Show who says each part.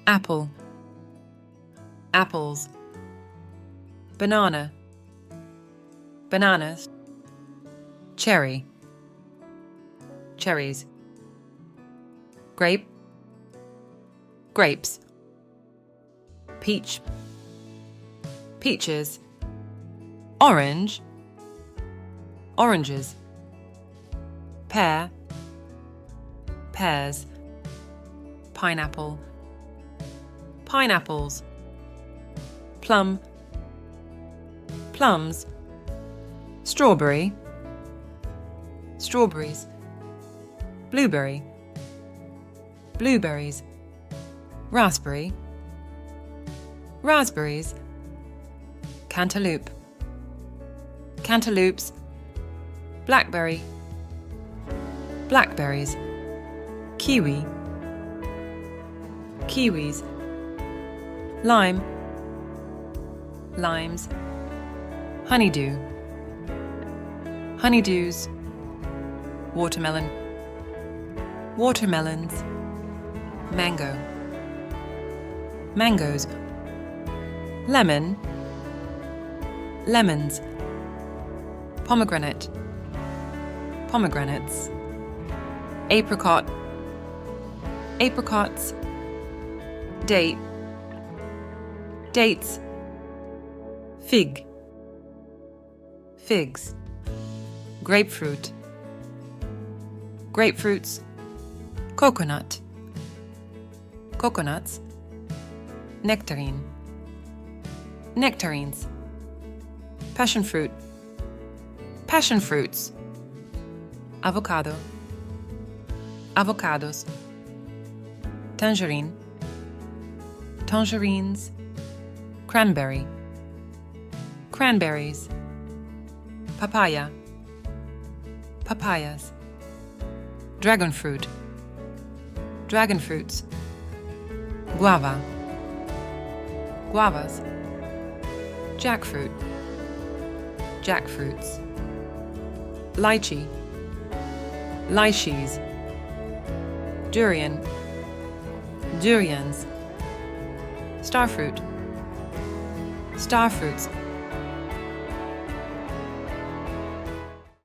Speaker 1: apple, apples, banana, bananas, cherry, cherries, grape, grapes, peach, peaches, orange, oranges, pear, pears, pineapple, pineapples, plum, plums, strawberry, strawberries, blueberry, blueberries, raspberry, raspberries, cantaloupe, cantaloupes, blackberry, blackberries, kiwi, kiwis, lime, limes, honeydew, honeydews, watermelon, watermelons, mango, mangoes, lemon, lemons, pomegranate, pomegranates, apricot, apricots, date, dates, fig, figs, grapefruit, grapefruits, coconut, coconuts, nectarine, nectarines, passion fruit, passion fruits, avocado, avocados, tangerine, tangerines, cranberry, cranberries, papaya, papayas, dragon fruit, dragon fruits, guava, guavas, jackfruit, jackfruits, lychee, lychees, durian, durians, starfruit, starfruits,